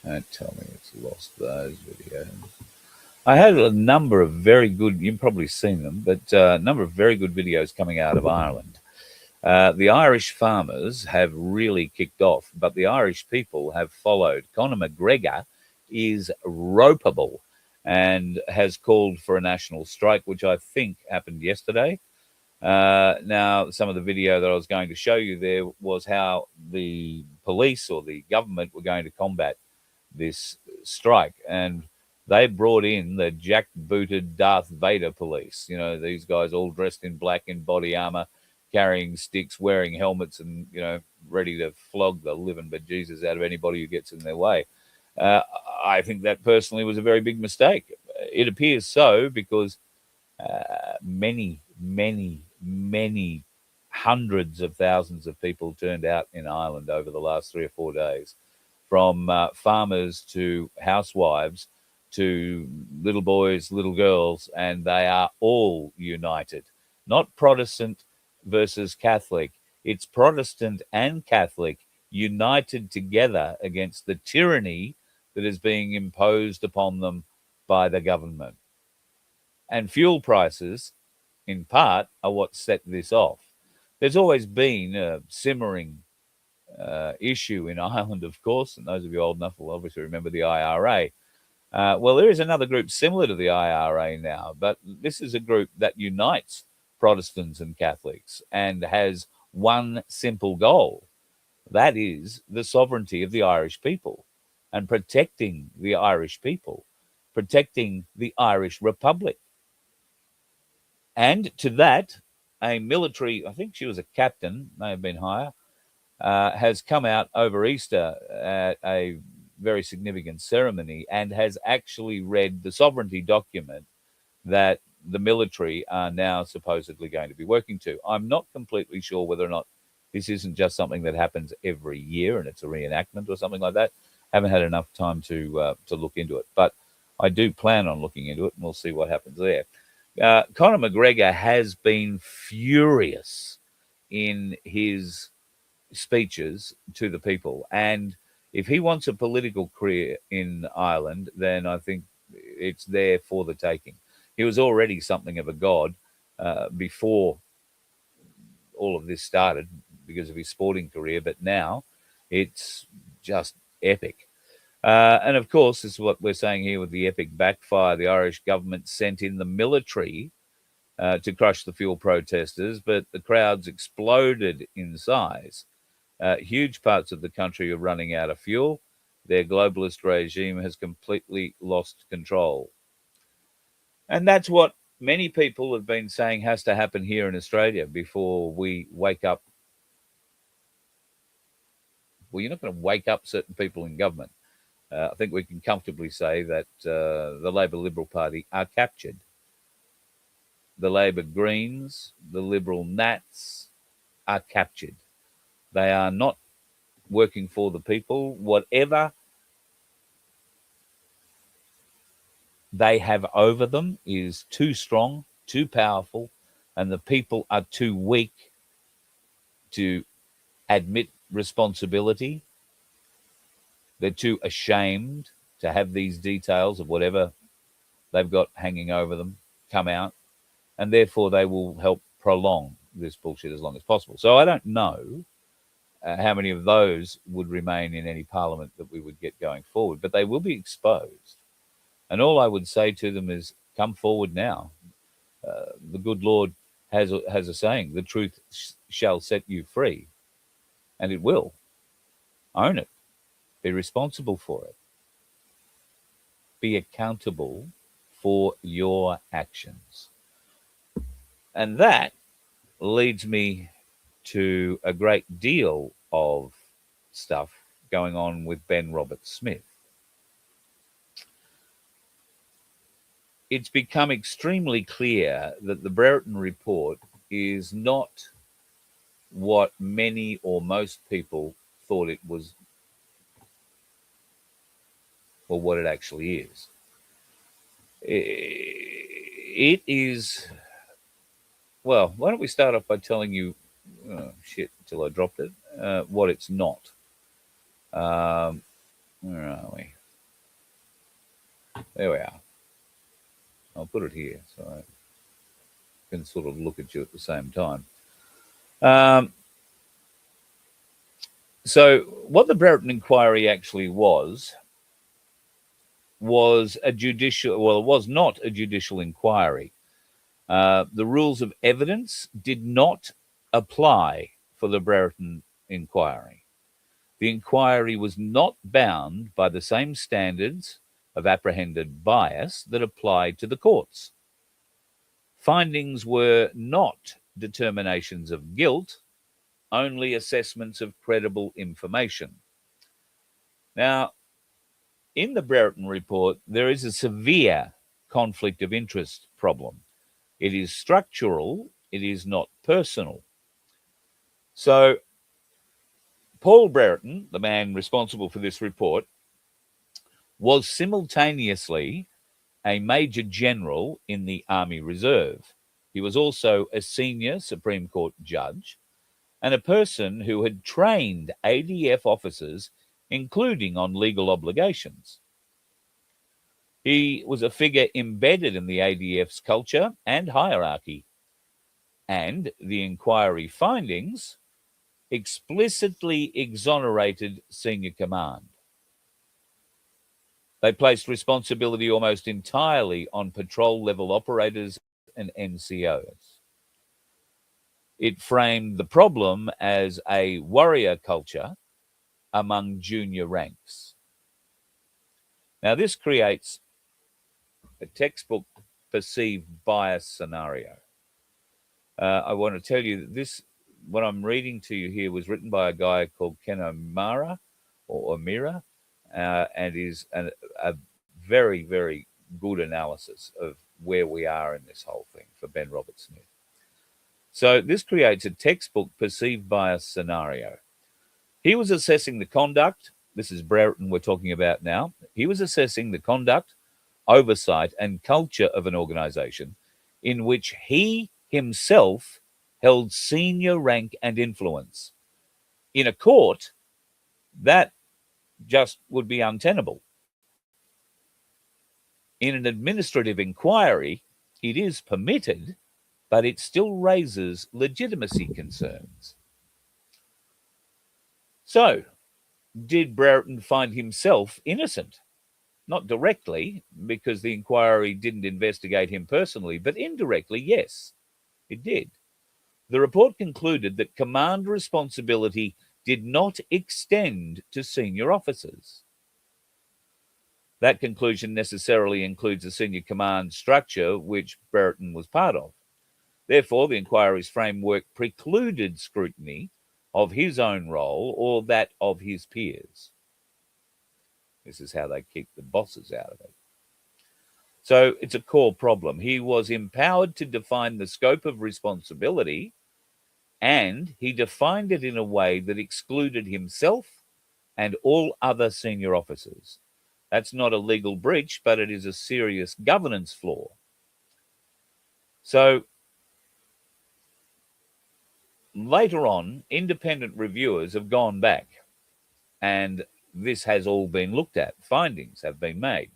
Don't tell me it's lost those videos. I had a number of very good, you've probably seen them, but a number of very good videos coming out of Ireland. The Irish farmers have really kicked off, but the Irish people have followed. Conor McGreggor is ropeable and has called for a national strike, which I think happened yesterday. Now, some of the video that I was going to show you there was how the police or the government were going to combat this strike. And they brought in the jack-booted Darth Vader police. You know, these guys all dressed in black in body armor, carrying sticks, wearing helmets, and, you know, ready to flog the living bejesus out of anybody who gets in their way. I think that personally was a very big mistake. It appears so because many hundreds of thousands of people turned out in Ireland over the last 3 or 4 days, from farmers to housewives to little boys, little girls, and they are all united. Not Protestant versus Catholic. It's Protestant and Catholic united together against the tyranny that is being imposed upon them by the government. And fuel prices, in part, are what set this off. There's always been a simmering issue in Ireland, of course, and those of you old enough will obviously remember the IRA. Well, there is another group similar to the IRA now, but this is a group that unites Protestants and Catholics and has one simple goal. That is the sovereignty of the Irish people and protecting the Irish people, protecting the Irish Republic. And to that, a military, I think she was a captain, may have been higher, has come out over Easter at a very significant ceremony and has actually read the sovereignty document that the military are now supposedly going to be working to. I'm not completely sure whether or not this isn't just something that happens every year and it's a reenactment or something like that. Haven't had enough time to look into it, but I do plan on looking into it, and we'll see what happens there. Conor McGregor has been furious in his speeches to the people, and if he wants a political career in Ireland, then I think it's there for the taking. He was already something of a god before all of this started because of his sporting career, but now it's just epic. And of course, this is what we're saying here with the epic backfire. The Irish government sent in the military to crush the fuel protesters, but the crowds exploded in size. Huge parts of the country are running out of fuel. Their globalist regime has completely lost control. And that's what many people have been saying has to happen here in Australia before we wake up. Well, you're not going to wake up certain people in government. I think we can comfortably say that the Labor Liberal Party are captured. The Labor Greens, the Liberal Nats are captured. They are not working for the people. Whatever they have over them is too strong, too powerful, and the people are too weak to admit responsibility. They're too ashamed to have these details of whatever they've got hanging over them come out, and therefore they will help prolong this bullshit as long as possible. So I don't know how many of those would remain in any parliament that we would get going forward, but they will be exposed. And all I would say to them is, come forward now. The good Lord has a saying, the truth shall set you free, and it will. Own it. Be responsible for it. Be accountable for your actions. And that leads me to a great deal of stuff going on with Ben Roberts-Smith. it's become extremely clear that the Brereton report is not what many or most people thought it was, or what it actually is. It is, well, why don't we start off by telling you, till I dropped it, what it's not. Where are we? There we are. I'll put it here so I can sort of look at you at the same time. So what the Brereton inquiry actually was a judicial, well, it was not a judicial inquiry. The rules of evidence did not apply for the Brereton inquiry. The inquiry was not bound by the same standards of apprehended bias that applied to the courts. Findings were not determinations of guilt, only assessments of credible information. Now, in the Brereton report, there is a severe conflict of interest problem. It is structural, it is not personal. So, Paul Brereton, the man responsible for this report, was simultaneously a Major General in the Army Reserve. He was also a senior Supreme Court judge and a person who had trained ADF officers, including on legal obligations. He was a figure embedded in the ADF's culture and hierarchy, and the inquiry findings explicitly exonerated senior command. They placed responsibility almost entirely on patrol-level operators and NCOs. It framed the problem as a warrior culture among junior ranks. Now, this creates a textbook perceived bias scenario. I want to tell you that this, what I'm reading to you here, was written by a guy called Ken O'Mara, and is a very, very good analysis of where we are in this whole thing for Ben Robert-Smith. So this creates a textbook perceived bias scenario. He was assessing the conduct, this is Brereton we're talking about now, he was assessing the conduct, oversight and culture of an organization in which he himself held senior rank and influence. In a court, that just would be untenable. In an administrative inquiry, it is permitted, but it still raises legitimacy concerns. So, did Brereton find himself innocent? Not directly, because the inquiry didn't investigate him personally, but indirectly, yes, it did. The report concluded that command responsibility did not extend to senior officers. That conclusion necessarily includes a senior command structure, which Brereton was part of. Therefore, the inquiry's framework precluded scrutiny of his own role or that of his peers. This is how they keep the bosses out of it. So it's a core problem. He was empowered to define the scope of responsibility, and he defined it in a way that excluded himself and all other senior officers. That's not a legal breach, but it is a serious governance flaw. So later on, independent reviewers have gone back, and this has all been looked at. Findings have been made.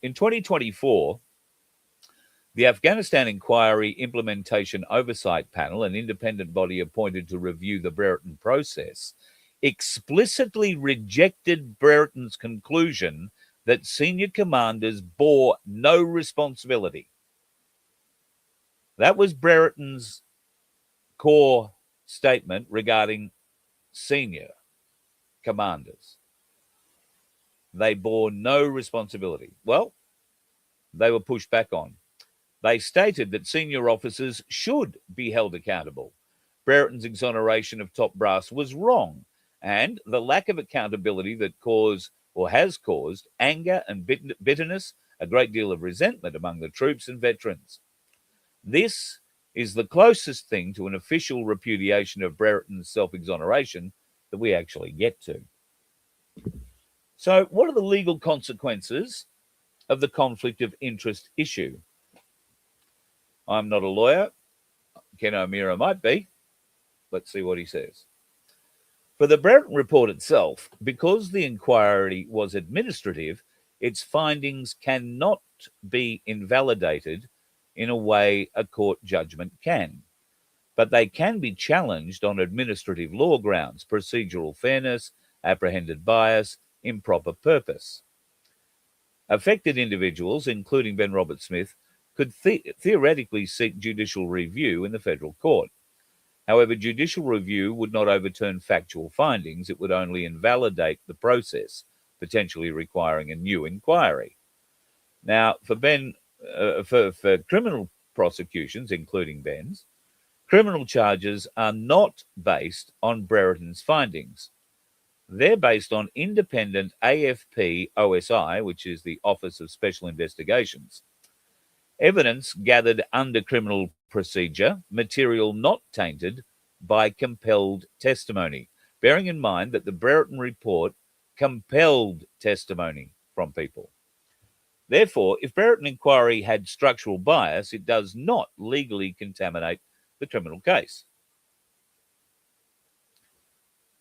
In 2024, the Afghanistan Inquiry Implementation Oversight Panel, an independent body appointed to review the Brereton process, explicitly rejected Brereton's conclusion that senior commanders bore no responsibility. That was Brereton's core statement regarding senior commanders. They bore no responsibility. Well, they were pushed back on. They stated that senior officers should be held accountable. Brereton's exoneration of top brass was wrong, and the lack of accountability that caused or has caused anger and bitterness a great deal of resentment among the troops and veterans. This is the closest thing to an official repudiation of Brereton's self-exoneration that we actually get to. So what are the legal consequences of the conflict of interest issue? I'm not a lawyer. Ken O'Meara might be. Let's see what he says. For the Brereton report itself, because the inquiry was administrative, its findings cannot be invalidated in a way a court judgment can, but they can be challenged on administrative law grounds, procedural fairness, apprehended bias, improper purpose. Affected individuals, including Ben Robert Smith, could theoretically seek judicial review in the federal court. However, judicial review would not overturn factual findings. It would only invalidate the process, potentially requiring a new inquiry. Now, for criminal prosecutions, including Ben's, criminal charges are not based on Brereton's findings. They're based on independent AFP OSI, which is the Office of Special Investigations. Evidence gathered under criminal procedure, material not tainted by compelled testimony, bearing in mind that the Brereton report compelled testimony from people. Therefore, if Brereton inquiry had structural bias, it does not legally contaminate the criminal case.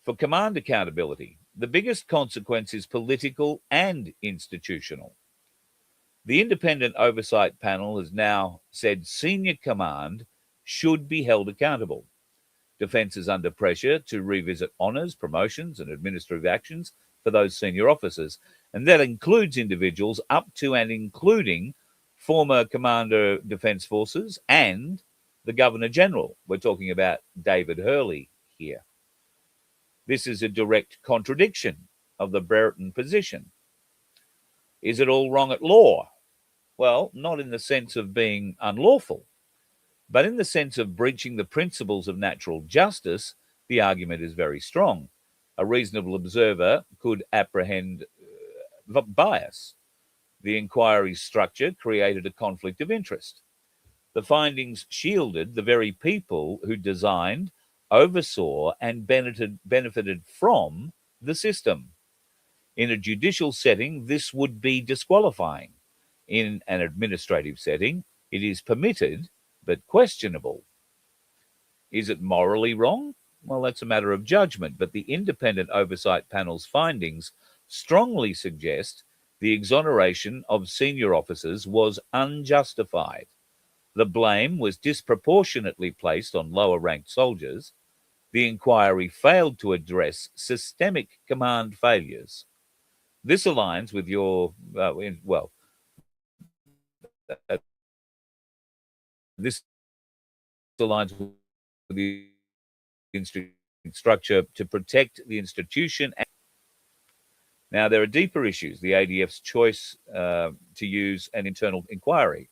For command accountability, the biggest consequence is political and institutional. The independent oversight panel has now said senior command should be held accountable. Defence is under pressure to revisit honours, promotions and administrative actions for those senior officers, and that includes individuals up to and including former Commander Defence Forces and the Governor-General. We're talking about David Hurley here. This is a direct contradiction of the Brereton position. Is it all wrong at law? Well, not in the sense of being unlawful, but in the sense of breaching the principles of natural justice. The argument is very strong. A reasonable observer could apprehend bias. The inquiry's structure created a conflict of interest. The findings shielded the very people who designed, oversaw, and benefited from the system. In a judicial setting, this would be disqualifying. In an administrative setting, it is permitted, but questionable. Is it morally wrong? Well, that's a matter of judgment, but the independent oversight panel's findings strongly suggest the exoneration of senior officers was unjustified. The blame was disproportionately placed on lower-ranked soldiers. The inquiry failed to address systemic command failures. This aligns with your, this aligns with the structure to protect the institution. Now, there are deeper issues. The ADF's choice to use an internal inquiry.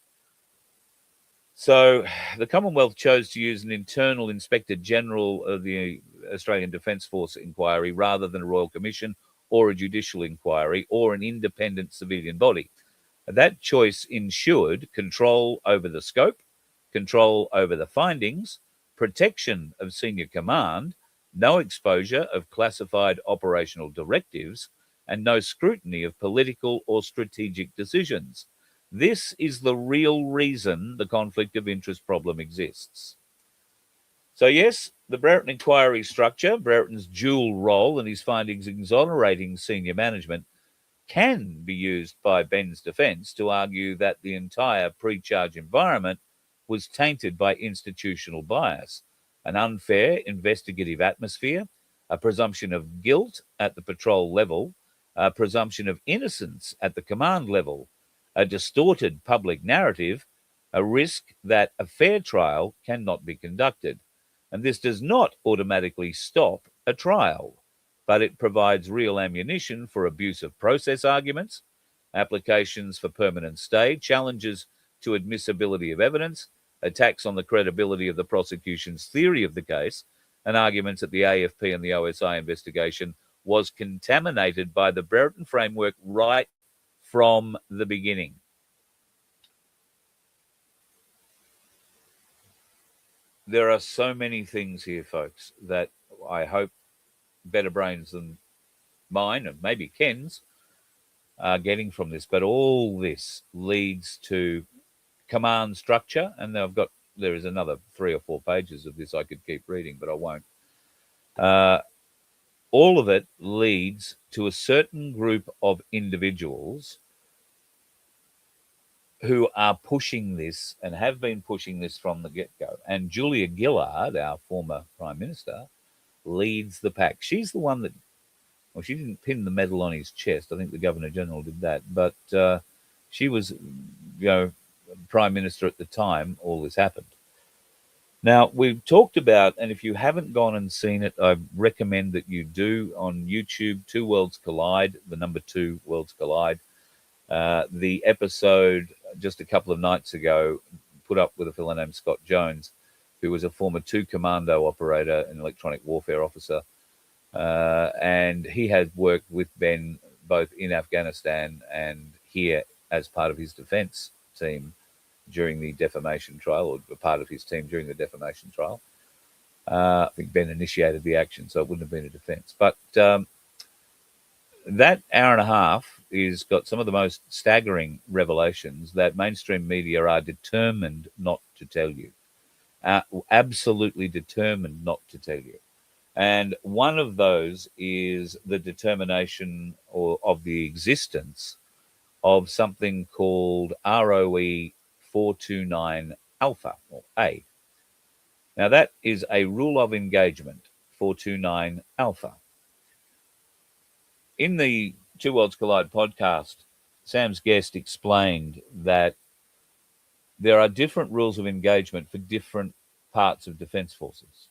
So the Commonwealth chose to use an internal Inspector General of the Australian Defence Force inquiry rather than a Royal Commission or a judicial inquiry or an independent civilian body. That choice ensured control over the scope, control over the findings, protection of senior command, no exposure of classified operational directives, and no scrutiny of political or strategic decisions. This is the real reason the conflict of interest problem exists. So yes, the Brereton inquiry structure, Brereton's dual role and his findings exonerating senior management can be used by Ben's defence to argue that the entire pre-charge environment was tainted by institutional bias, an unfair investigative atmosphere, a presumption of guilt at the patrol level, a presumption of innocence at the command level, a distorted public narrative, a risk that a fair trial cannot be conducted. And this does not automatically stop a trial, but it provides real ammunition for abuse of process arguments, applications for permanent stay, challenges to admissibility of evidence, attacks on the credibility of the prosecution's theory of the case, and arguments that the AFP and the OSI investigation was contaminated by the Brereton framework right from the beginning. there are so many things here, folks, that I hope better brains than mine and maybe Ken's are getting from this. But all this leads to command structure, and there is another 3 or 4 pages of this I could keep reading, but I won't. All of it leads to a certain group of individuals who are pushing this and have been pushing this from the get-go. And Julia Gillard, our former Prime Minister, leads the pack. She's the one that, well, she didn't pin the medal on his chest. I think the Governor-General did that. But she was, Prime Minister at the time all this happened. Now, we've talked about, and if you haven't gone and seen it, I recommend that you do on YouTube, Two Worlds Collide, the number 2 Worlds Collide. The episode just a couple of nights ago put up with a fellow named Scott Jones, who was a former 2 Commando operator and electronic warfare officer. And he had worked with Ben both in Afghanistan and here as part of his defense team during the defamation trial, or a part of his team during the defamation trial. I think Ben initiated the action, so it wouldn't have been a defense. But that hour and a half is got some of the most staggering revelations that mainstream media are determined not to tell you. Absolutely determined not to tell you. And one of those is the determination of the existence of something called ROE 429 Alpha, or A. Now, that is a rule of engagement, 429 Alpha. In the Two Worlds Collide podcast, Sam's guest explained that there are different rules of engagement for different parts of Defence Forces.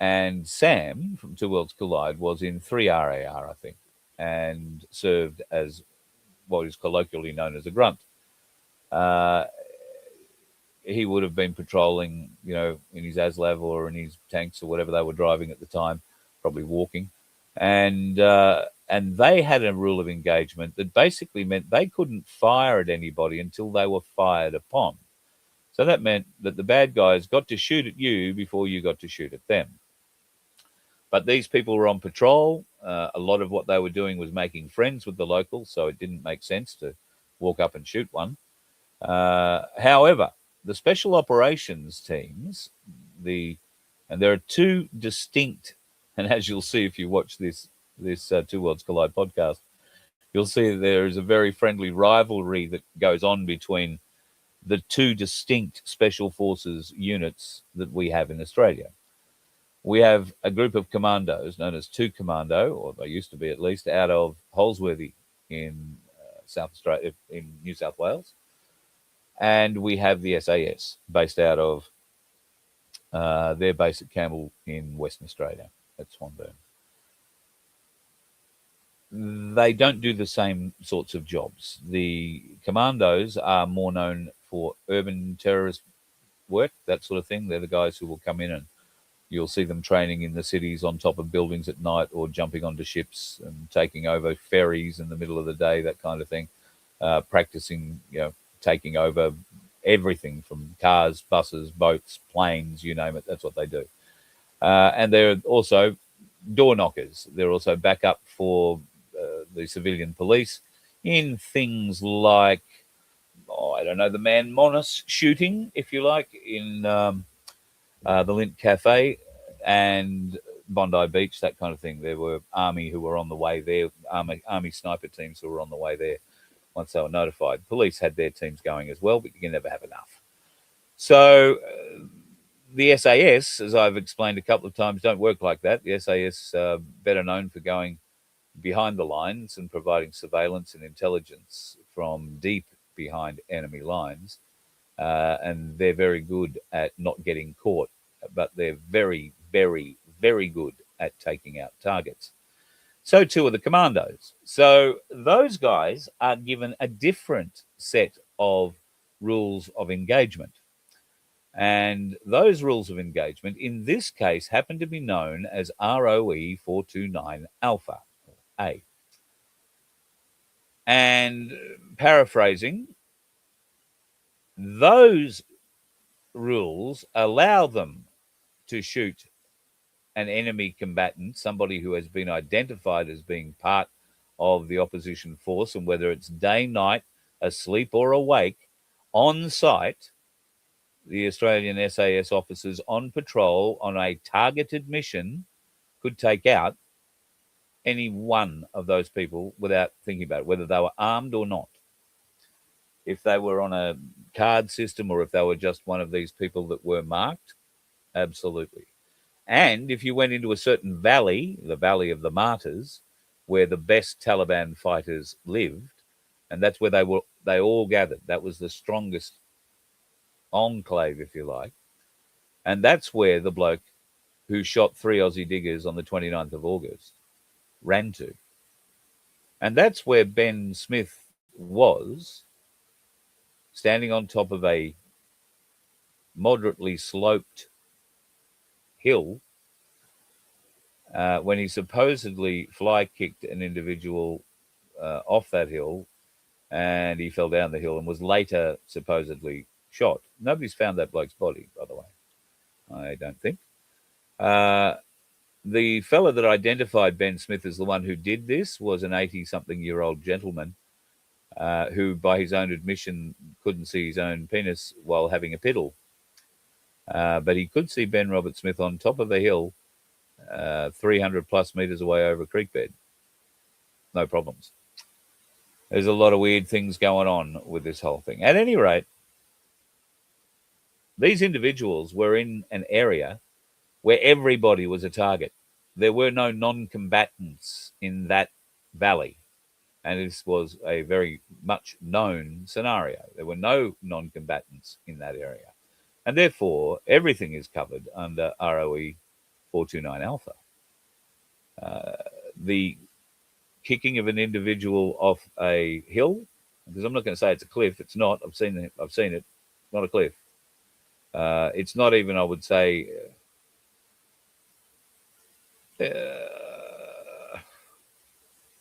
And Sam from Two Worlds Collide was in 3 RAR, I think, and served as what is colloquially known as a grunt. He would have been patrolling, in his ASLAV or in his tanks or whatever they were driving at the time, probably walking. And they had a rule of engagement that basically meant they couldn't fire at anybody until they were fired upon. So that meant that the bad guys got to shoot at you before you got to shoot at them. But these people were on patrol. A lot of what they were doing was making friends with the locals, so it didn't make sense to walk up and shoot one. However, the special operations teams, and there are 2 distinct, and as you'll see if you watch this Two Worlds Collide podcast, you'll see that there is a very friendly rivalry that goes on between the 2 distinct special forces units that we have in Australia. We have a group of commandos known as 2 Commando, or they used to be at least, out of Holsworthy in South Australia, in New South Wales. And we have the SAS based out of their base at Campbell in Western Australia at Swanbourne. They don't do the same sorts of jobs. The commandos are more known for urban terrorist work, that sort of thing. They're the guys who will come in and you'll see them training in the cities on top of buildings at night, or jumping onto ships and taking over ferries in the middle of the day, that kind of thing, practicing, taking over everything from cars, buses, boats, planes, you name it. That's what they do. And they're also door knockers. They're also backup for the civilian police in things like, the Man Monis shooting, if you like, in the Lint Cafe and Bondi Beach, that kind of thing. There were Army who were on the way there, Army sniper teams who were on the way there once they were notified. Police had their teams going as well, but you can never have enough. So the SAS, as I've explained a couple of times, don't work like that. The SAS better known for going behind the lines and providing surveillance and intelligence from deep behind enemy lines. And they're very good at not getting caught, but they're very, very, very good at taking out targets. So too are the commandos. So those guys are given a different set of rules of engagement. And those rules of engagement, in this case, happen to be known as ROE 429 Alpha, or A. And paraphrasing, those rules allow them to shoot an enemy combatant, somebody who has been identified as being part of the opposition force, and whether it's day, night, asleep or awake, on site, the Australian SAS officers on patrol on a targeted mission could take out any one of those people without thinking about it, whether they were armed or not. If they were on a card system or if they were just one of these people that were marked, absolutely. And if you went into a certain valley, the Valley of the Martyrs, where the best Taliban fighters lived, and that's where they all gathered. That was the strongest enclave, if you like. And that's where the bloke who shot 3 Aussie diggers on the 29th of August ran to. And that's where Ben Smith was, standing on top of a moderately sloped hill, when he supposedly fly kicked an individual off that hill, and he fell down the hill and was later supposedly shot. Nobody's found that bloke's body, by the way, I don't think. The fella that identified Ben Smith as the one who did this was an 80-something-year-old gentleman who, by his own admission, couldn't see his own penis while having a piddle. But he could see Ben Robert Smith on top of a hill 300 plus meters away over a creek bed. No problems. There's a lot of weird things going on with this whole thing. At any rate, these individuals were in an area where everybody was a target. There were no non-combatants in that valley. And this was a very much known scenario. There were no non-combatants in that area. And therefore, everything is covered under ROE 429 Alpha. The kicking of an individual off a hill, because I'm not going to say it's a cliff. It's not. I've seen it. It's not a cliff. It's not even, I would say, it's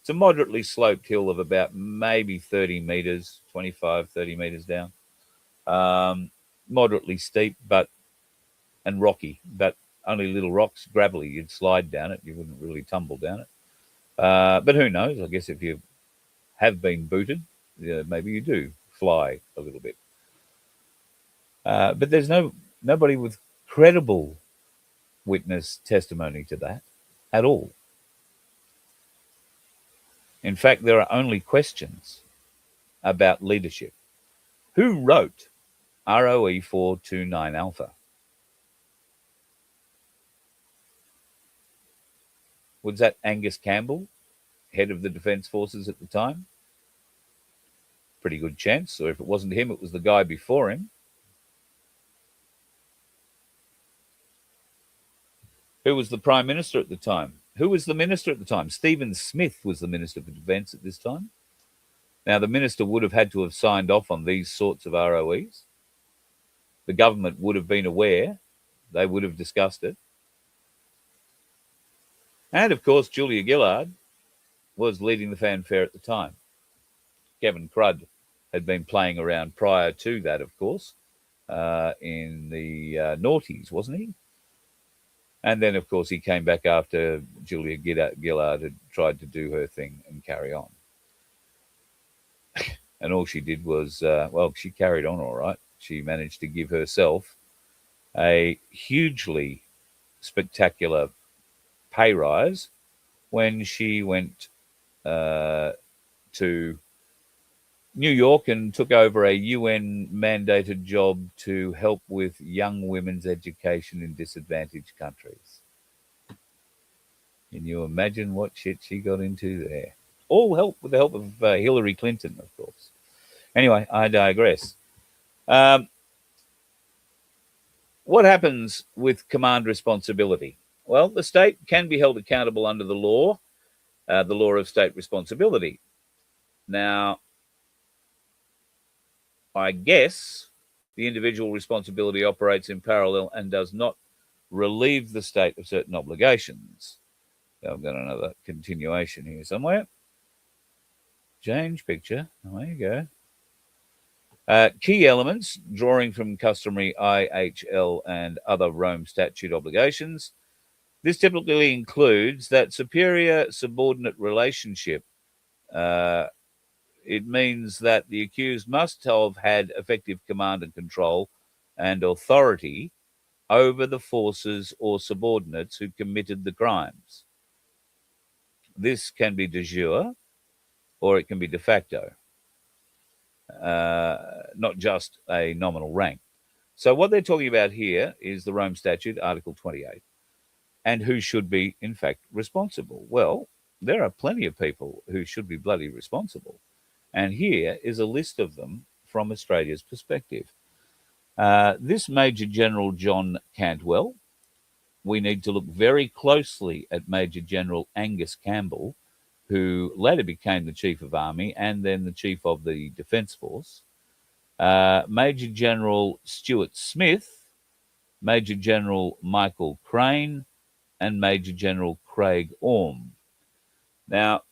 a moderately sloped hill of about maybe 30 meters, 25, 30 meters down. Moderately steep, and rocky, but only little rocks, gravelly. You'd slide down it. You wouldn't really tumble down it. But who knows? I guess if you have been booted, maybe you do fly a little bit. But there's nobody with credible witness testimony to that at all. In fact, there are only questions about leadership. Who wrote ROE 429 Alpha? Was that Angus Campbell, head of the Defence Forces at the time? Pretty good chance. Or if it wasn't him, it was the guy before him. Who was the Prime Minister at the time? Who was the Minister at the time? Stephen Smith was the Minister for Defence at this time. Now, the Minister would have had to have signed off on these sorts of ROEs. The government would have been aware. They would have discussed it. And, of course, Julia Gillard was leading the fanfare at the time. Kevin Crud had been playing around prior to that, of course, in the noughties, wasn't he? And then, of course, he came back after Julia Gillard had tried to do her thing and carry on. And all she did was, she carried on all right. She managed to give herself a hugely spectacular pay rise when she went to New York and took over a UN mandated job to help with young women's education in disadvantaged countries. Can you imagine what shit she got into there? All with the help of Hillary Clinton, of course. Anyway, I digress. What happens with command responsibility? Well, the state can be held accountable under the law of state responsibility. Now, I guess the individual responsibility operates in parallel and does not relieve the state of certain obligations. So I've got another continuation here somewhere. Change picture. There you go. Key elements, drawing from customary IHL and other Rome Statute obligations. This typically includes that superior-subordinate relationship. It means that the accused must have had effective command and control and authority over the forces or subordinates who committed the crimes. This can be de jure or it can be de facto, not just a nominal rank. So what they're talking about here is the Rome Statute, Article 28, and who should be, in fact, responsible. Well, there are plenty of people who should be bloody responsible. And here is a list of them from Australia's perspective. This Major General John Cantwell. We need to look very closely at Major General Angus Campbell, who later became the Chief of Army and then the Chief of the Defence Force. Major General Stuart Smith, Major General Michael Crane, and Major General Craig Orme. Now,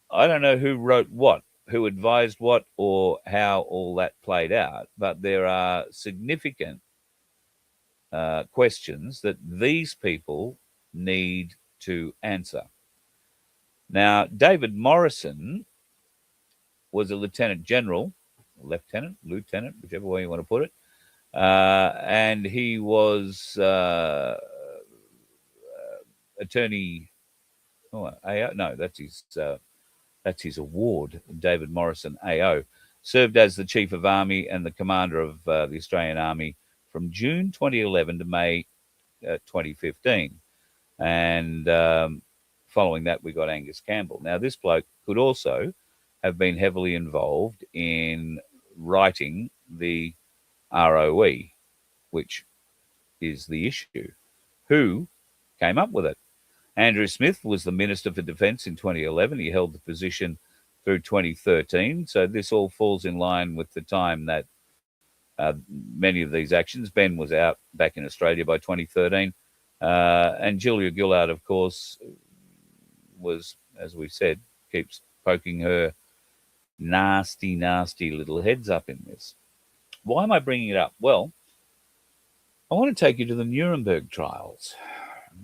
I don't know who wrote what, who advised what, or how all that played out, but there are significant questions that these people need to answer. Now, David Morrison was a lieutenant, whichever way you want to put it, and he was attorney. That's his award. David Morrison, AO, served as the Chief of Army and the commander of the Australian Army from June 2011 to May 2015. And following that, we got Angus Campbell. Now, this bloke could also have been heavily involved in writing the ROE, which is the issue. Who came up with it? Andrew Smith was the Minister for Defence in 2011. He held the position through 2013. So this all falls in line with the time that many of these actions. Ben was out back in Australia by 2013. And Julia Gillard, of course, was, as we said, keeps poking her nasty, nasty little heads up in this. Why am I bringing it up? Well, I want to take you to the Nuremberg trials.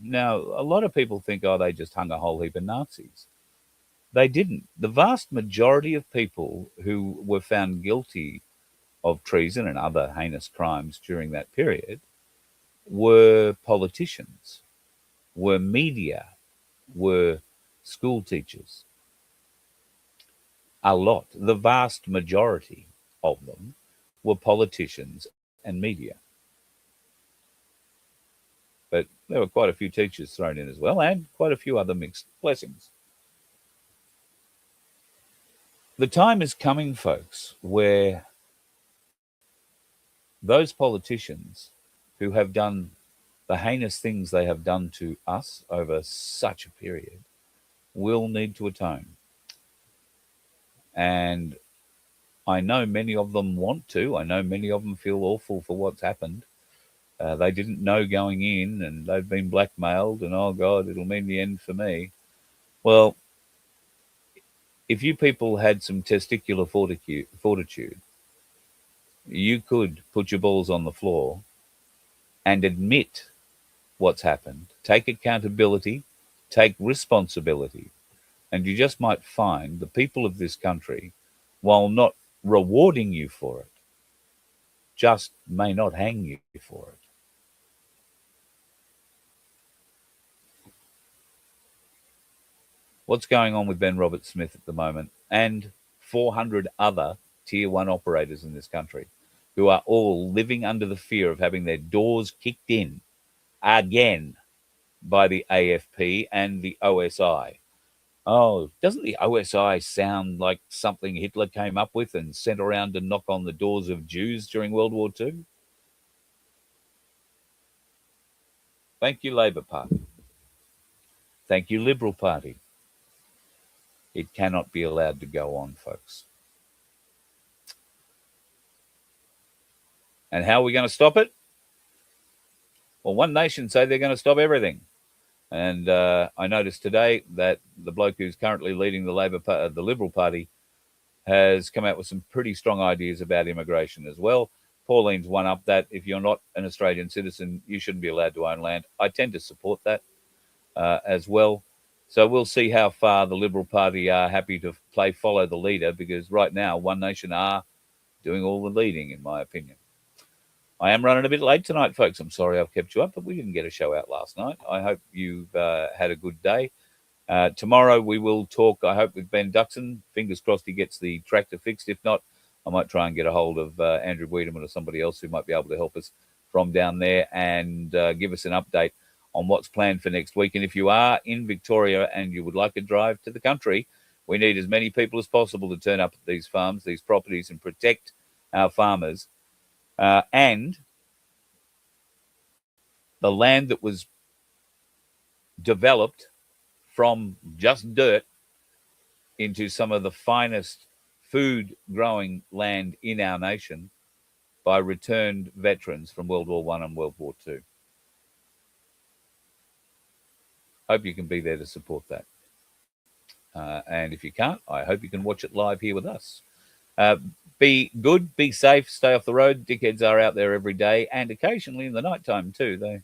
Now, a lot of people think, oh, they just hung a whole heap of Nazis. They didn't. The vast majority of people who were found guilty of treason and other heinous crimes during that period were politicians, were media, were school teachers. A lot, the vast majority of them were politicians and media. But there were quite a few teachers thrown in as well, and quite a few other mixed blessings. The time is coming, folks, where those politicians who have done the heinous things they have done to us over such a period will need to atone. And I know many of them want to. I know many of them feel awful for what's happened. They didn't know going in, and they've been blackmailed, and oh God, it'll mean the end for me. Well, if you people had some testicular fortitude, you could put your balls on the floor and admit what's happened, take accountability, take responsibility, and you just might find the people of this country, while not rewarding you for it, just may not hang you for it. What's going on with Ben Roberts-Smith at the moment, and 400 other Tier 1 operators in this country who are all living under the fear of having their doors kicked in again by the AFP and the OSI. Oh, doesn't the OSI sound like something Hitler came up with and sent around to knock on the doors of Jews during World War II? Thank you, Labor Party. Thank you, Liberal Party. It cannot be allowed to go on, folks. And how are we going to stop it? Well, One Nation say they're going to stop everything. And I noticed today that the bloke who's currently leading the Liberal Party has come out with some pretty strong ideas about immigration as well. Pauline's one up that if you're not an Australian citizen, you shouldn't be allowed to own land. I tend to support that as well. So we'll see how far the Liberal Party are happy to follow the leader, because right now One Nation are doing all the leading, in my opinion. I am running a bit late tonight, folks. I'm sorry I've kept you up, but we didn't get a show out last night. I hope you've had a good day. Tomorrow we will talk, I hope, with Ben Duxsan. Fingers crossed he gets the tractor fixed. If not, I might try and get a hold of Andrew Wiedemann or somebody else who might be able to help us from down there and give us an update on what's planned for next week. And if you are in Victoria and you would like a drive to the country, we need as many people as possible to turn up at these farms, these properties, and protect our farmers. And the land that was developed from just dirt into some of the finest food growing land in our nation by returned veterans from World War I and World War II. Hope you can be there to support that. And if you can't, I hope you can watch it live here with us. Be good, be safe, stay off the road. Dickheads are out there every day and occasionally in the nighttime too. They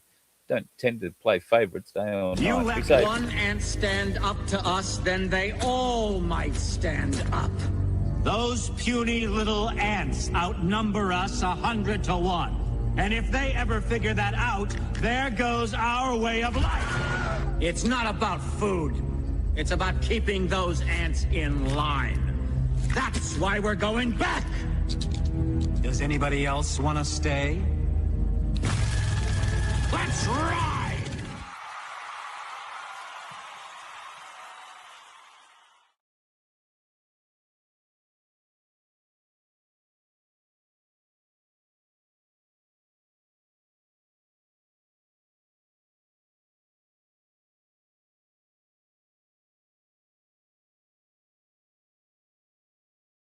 don't tend to play favourites. They are You night. let one ant stand up to us, then they all might stand up. Those puny little ants outnumber us 100 to 1. And if they ever figure that out, there goes our way of life. It's not about food. It's about keeping those ants in line. That's why we're going back. Does anybody else want to stay? Let's ride!